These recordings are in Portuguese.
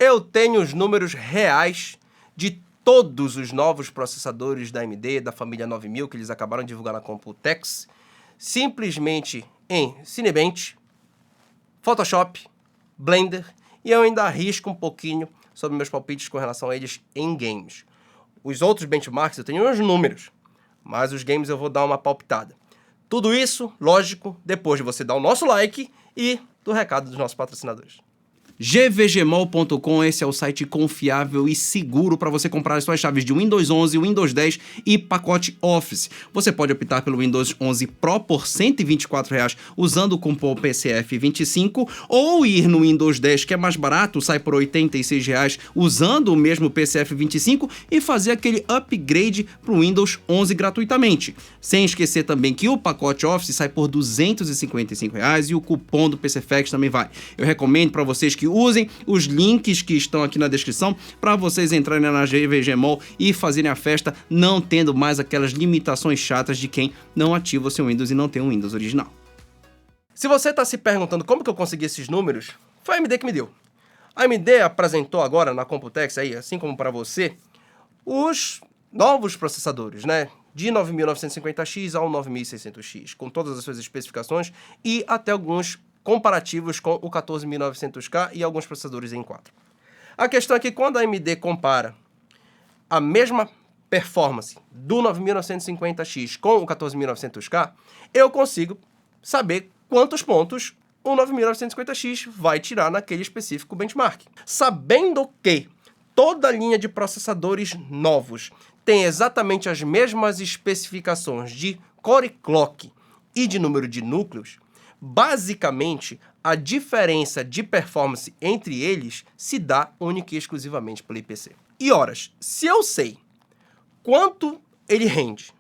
eu tenho os números reais de todos os novos processadores da AMD, da família 9000, que eles acabaram de divulgar na Computex, simplesmente em Cinebench, Photoshop, Blender, e eu ainda arrisco um pouquinho sobre meus palpites com relação a eles em games. Os outros benchmarks eu tenho os números, mas os games eu vou dar uma palpitada. Tudo isso, lógico, depois de você dar o nosso like e do recado dos nossos patrocinadores. gvgmall.com, esse é o site confiável e seguro para você comprar as suas chaves de Windows 11, Windows 10 e pacote Office. Você pode optar pelo Windows 11 Pro por R$ 124,00 usando o cupom PCF25 ou ir no Windows 10 que é mais barato, sai por R$ 86,00 usando o mesmo PCF25 e fazer aquele upgrade para o Windows 11 gratuitamente. Sem esquecer também que o pacote Office sai por R$ 255,00 e o cupom do PCFX também vai. Eu recomendo para vocês que usem os links que estão aqui na descrição para vocês entrarem na GVG Mall e fazerem a festa, não tendo mais aquelas limitações chatas de quem não ativa o seu Windows e não tem um Windows original. Se você está se perguntando como que eu consegui esses números, foi a AMD que me deu. A AMD apresentou agora na Computex, aí, assim como para você, os novos processadores, né? De 9950X ao 9600X, com todas as suas especificações e até alguns comparativos com o 14900K e alguns processadores em 4. A questão é que quando a AMD compara a mesma performance do 9950X com o 14900K, eu consigo saber quantos pontos o 9950X vai tirar naquele específico benchmark. Sabendo que toda a linha de processadores novos tem exatamente as mesmas especificações de core clock e de número de núcleos, basicamente, a diferença de performance entre eles se dá única e exclusivamente pelo IPC. E horas, se eu sei quanto ele rende,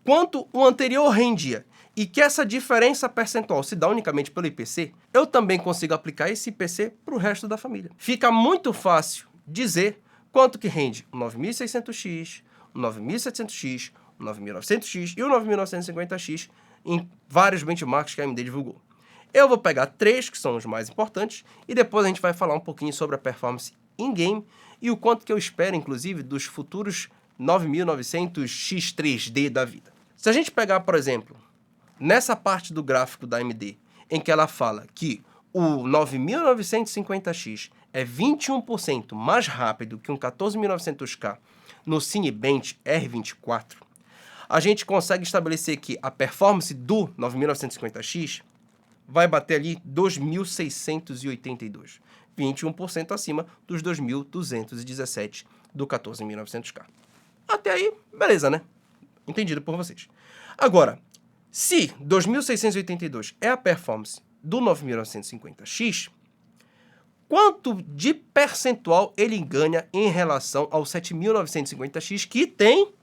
quanto o anterior rendia, e que essa diferença percentual se dá unicamente pelo IPC, eu também consigo aplicar esse IPC para o resto da família. Fica muito fácil dizer quanto que rende o 9600X, o 9700X, o 9900X e o 9950X em vários benchmarks que a AMD divulgou. Eu vou pegar 3 que são os mais importantes e depois a gente vai falar um pouquinho sobre a performance in-game e o quanto que eu espero, inclusive, dos futuros 9900X3D da vida. Se a gente pegar, por exemplo, nessa parte do gráfico da AMD, em que ela fala que o 9950X é 21% mais rápido que um 14900K no Cinebench R24, a gente consegue estabelecer que a performance do 9950X vai bater ali 2.682, 21% acima dos 2.217 do 14.900K. Até aí, beleza, né? Entendido por vocês. Agora, se 2.682 é a performance do 9.950X, quanto de percentual ele ganha em relação ao 7.950X, que tem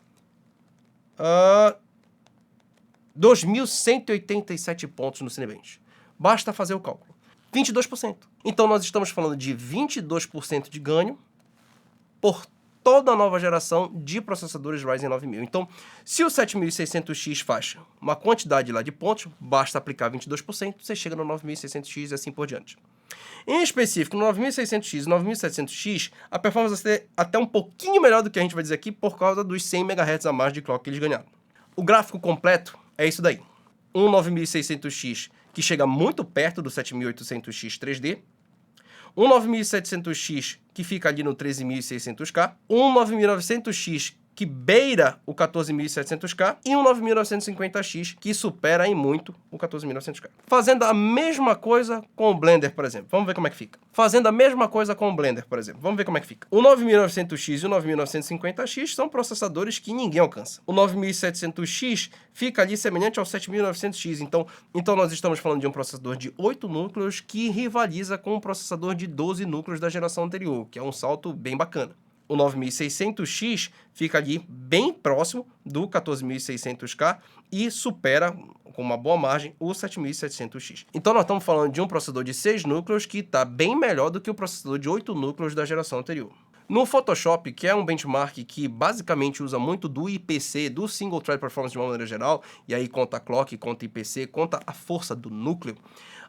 2.187 pontos no Cinebench? Basta fazer o cálculo. 22%. Então, nós estamos falando de 22% de ganho por toda a nova geração de processadores Ryzen 9000. Então, se o 7600X faz uma quantidade lá de pontos, basta aplicar 22%, você chega no 9600X e assim por diante. Em específico, no 9600X e 9700X, a performance vai ser até um pouquinho melhor do que a gente vai dizer aqui por causa dos 100 MHz a mais de clock que eles ganharam. O gráfico completo é isso daí. Um 9600X que chega muito perto do 7800X 3D, um 9700X que fica ali no 13.600K, um 9900X que beira o 14.700K e um 9.950X que supera em muito o 14.900K. Fazendo a mesma coisa com o Blender, por exemplo. Vamos ver como é que fica. Fazendo a mesma coisa com o Blender, por exemplo. Vamos ver como é que fica. O 9.900X e o 9.950X são processadores que ninguém alcança. O 9.700X fica ali semelhante ao 7.900X. Então nós estamos falando de um processador de 8 núcleos que rivaliza com um processador de 12 núcleos da geração anterior, que é um salto bem bacana. O 9600X fica ali bem próximo do 14.600K e supera, com uma boa margem, o 7.700X. Então nós estamos falando de um processador de 6 núcleos que está bem melhor do que o processador de 8 núcleos da geração anterior. No Photoshop, que é um benchmark que basicamente usa muito do IPC, do Single Thread Performance de uma maneira geral, e aí conta clock, conta IPC, conta a força do núcleo,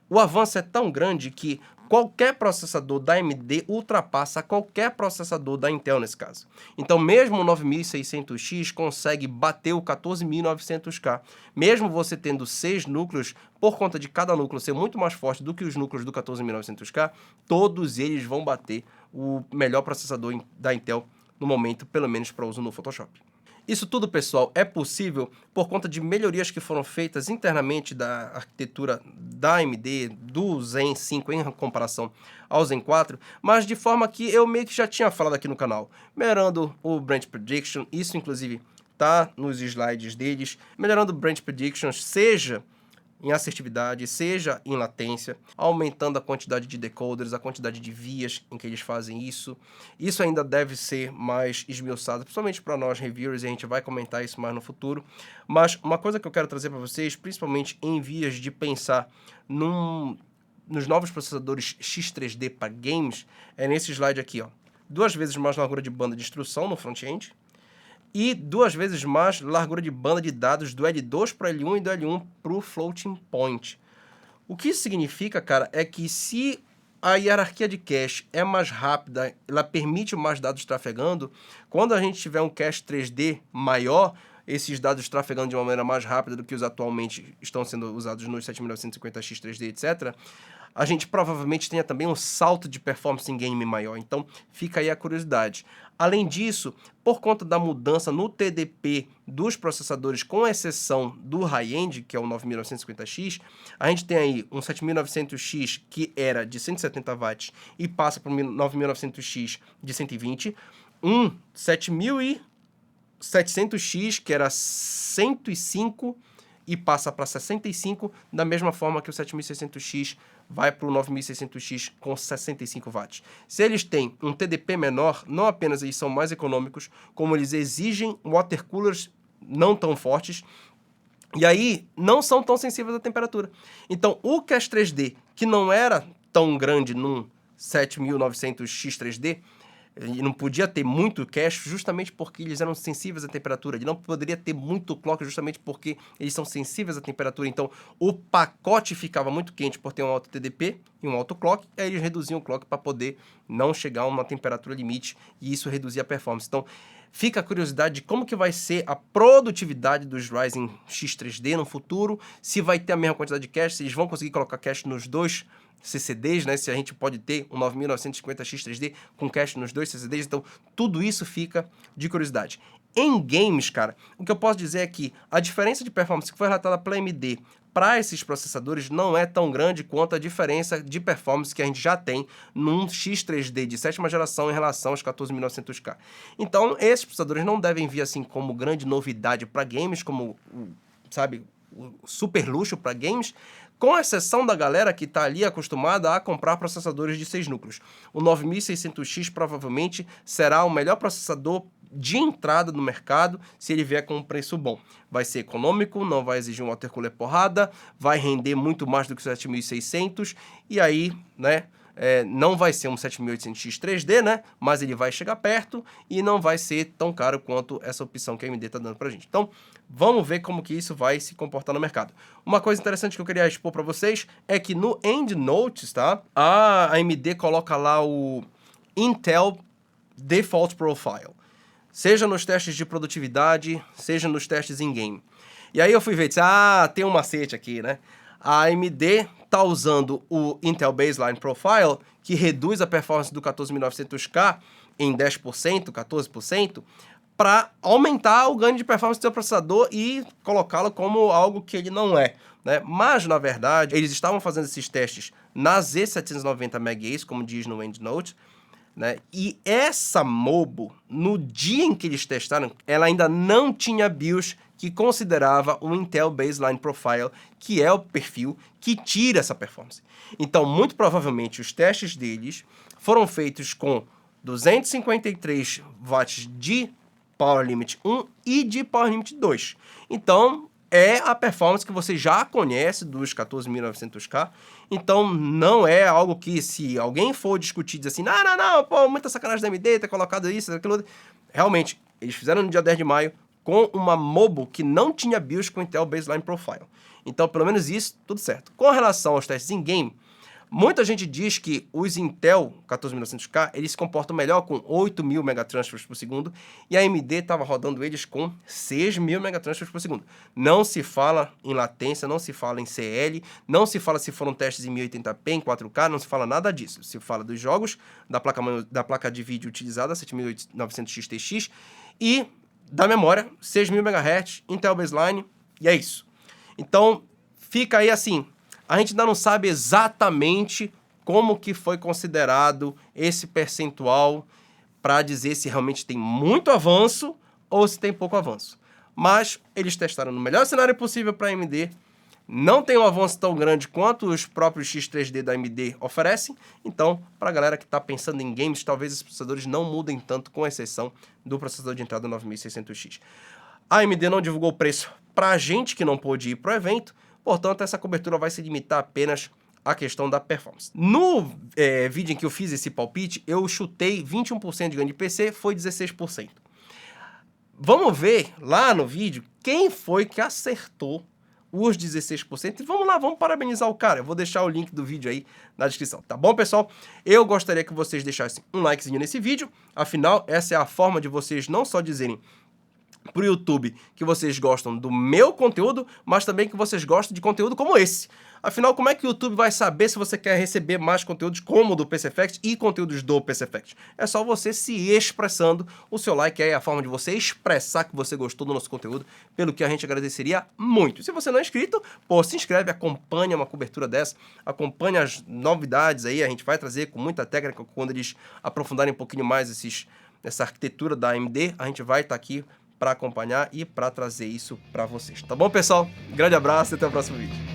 O avanço é tão grande que qualquer processador da AMD ultrapassa qualquer processador da Intel nesse caso. Então, mesmo o 9600X consegue bater o 14900K. Mesmo você tendo 6 núcleos, por conta de cada núcleo ser muito mais forte do que os núcleos do 14900K, todos eles vão bater o melhor processador da Intel no momento, pelo menos para uso no Photoshop. Isso tudo, pessoal, é possível por conta de melhorias que foram feitas internamente da arquitetura da AMD, do Zen 5 em comparação ao Zen 4, mas de forma que eu meio que já tinha falado aqui no canal, melhorando o Branch Prediction, isso inclusive tá nos slides deles, melhorando o Branch Prediction, seja em assertividade, seja em latência, aumentando a quantidade de decoders, a quantidade de vias em que eles fazem isso. Isso ainda deve ser mais esmiuçado, principalmente para nós reviewers, e a gente vai comentar isso mais no futuro. Mas uma coisa que eu quero trazer para vocês, principalmente em vias de pensar nos novos processadores X3D para games, é nesse slide aqui, ó. 2 vezes mais largura de banda de instrução no front-end, e 2 vezes mais largura de banda de dados do L2 para L1 e do L1 para o floating point. O que isso significa, cara, é que se a hierarquia de cache é mais rápida, ela permite mais dados trafegando, quando a gente tiver um cache 3D maior, esses dados trafegando de uma maneira mais rápida do que os atualmente estão sendo usados nos 7950X 3D, etc., a gente provavelmente tenha também um salto de performance em game maior. Então, fica aí a curiosidade. Além disso, por conta da mudança no TDP dos processadores, com exceção do high-end, que é o 9950X, a gente tem aí um 7900X que era de 170 watts e passa para o 9900X de 120, um 7700X que era 105 e passa para 65, da mesma forma que o 7600X vai para o 9600X com 65 watts. Se eles têm um TDP menor, não apenas eles são mais econômicos, como eles exigem water coolers não tão fortes, e aí não são tão sensíveis à temperatura. Então, o cache 3D, que não era tão grande num 7900X 3D, e não podia ter muito cache justamente porque eles eram sensíveis à temperatura. Ele não poderia ter muito clock justamente porque eles são sensíveis à temperatura. Então, o pacote ficava muito quente por ter um alto TDP e um alto clock. E aí eles reduziam o clock para poder não chegar a uma temperatura limite e isso reduzia a performance. Então, fica a curiosidade de como que vai ser a produtividade dos Ryzen X 3D no futuro, se vai ter a mesma quantidade de cache, se eles vão conseguir colocar cache nos dois CCDs, né? Se a gente pode ter um 9950X 3D com cache nos dois CCDs, então tudo isso fica de curiosidade. Em games, cara, o que eu posso dizer é que a diferença de performance que foi relatada pela AMD para esses processadores não é tão grande quanto a diferença de performance que a gente já tem num X3D de 7ª geração em relação aos 14900K. Então, esses processadores não devem vir assim como grande novidade para games, como, sabe, o super luxo para games, com exceção da galera que está ali acostumada a comprar processadores de 6 núcleos. O 9600X provavelmente será o melhor processador de entrada no mercado se ele vier com um preço bom. Vai ser econômico, não vai exigir um watercooler porrada, vai render muito mais do que o 7600 e aí, né, não vai ser um 7800X 3D, né, mas ele vai chegar perto e não vai ser tão caro quanto essa opção que a AMD está dando pra gente. Então, vamos ver como que isso vai se comportar no mercado. Uma coisa interessante que eu queria expor para vocês é que no EndNotes, tá, a AMD coloca lá o Intel Default Profile, seja nos testes de produtividade, seja nos testes in-game. E aí eu fui ver, tem um macete aqui, né? A AMD está usando o Intel Baseline Profile, que reduz a performance do 14900K em 10%, 14%, para aumentar o ganho de performance do seu processador e colocá-lo como algo que ele não é, né? Mas, na verdade, eles estavam fazendo esses testes na Z790 MHz, como diz no EndNote, né? E essa MOBO, no dia em que eles testaram, ela ainda não tinha BIOS que considerava o Intel Baseline Profile, que é o perfil que tira essa performance. Então, muito provavelmente, os testes deles foram feitos com 253 watts de Power Limit 1 e de Power Limit 2. Então, é a performance que você já conhece dos 14900K. Então, não é algo que, se alguém for discutir, dizer assim, não, pô, muita sacanagem da AMD ter colocado isso, aquilo. Realmente, eles fizeram no dia 10 de maio, com uma mobile que não tinha BIOS com Intel Baseline Profile. Então, pelo menos isso, tudo certo. Com relação aos testes in-game, muita gente diz que os Intel 14900K, eles se comportam melhor com 8.000 megatransfers por segundo, e a AMD estava rodando eles com 6.000 megatransfers por segundo. Não se fala em latência, não se fala em CL, não se fala se foram testes em 1080p, em 4K, não se fala nada disso. Se fala dos jogos, da placa de vídeo utilizada, 7900X TX, e da memória, 6.000 MHz, Intel Baseline, e é isso. Então, fica aí assim, a gente ainda não sabe exatamente como que foi considerado esse percentual para dizer se realmente tem muito avanço ou se tem pouco avanço. Mas eles testaram no melhor cenário possível para a AMD, não tem um avanço tão grande quanto os próprios X3D da AMD oferecem, então, para a galera que está pensando em games, talvez esses processadores não mudem tanto, com exceção do processador de entrada 9600X. A AMD não divulgou o preço para a gente que não pôde ir para o evento, portanto, essa cobertura vai se limitar apenas à questão da performance. No vídeo em que eu fiz esse palpite, eu chutei 21% de ganho de PC, foi 16%. Vamos ver lá no vídeo quem foi que acertou os 16%. E vamos lá, vamos parabenizar o cara. Eu vou deixar o link do vídeo aí na descrição, tá bom, pessoal? Eu gostaria que vocês deixassem um likezinho nesse vídeo, afinal, essa é a forma de vocês não só dizerem pro YouTube que vocês gostam do meu conteúdo, mas também que vocês gostam de conteúdo como esse. Afinal, como é que o YouTube vai saber se você quer receber mais conteúdos como o do PC Effect e conteúdos do PC Effect? É só você se expressando. O seu like é a forma de você expressar que você gostou do nosso conteúdo, pelo que a gente agradeceria muito. Se você não é inscrito, pô, se inscreve, acompanha uma cobertura dessa, acompanha as novidades aí, a gente vai trazer com muita técnica quando eles aprofundarem um pouquinho mais essa arquitetura da AMD, a gente vai estar aqui para acompanhar e para trazer isso para vocês. Tá bom, pessoal? Grande abraço e até o próximo vídeo.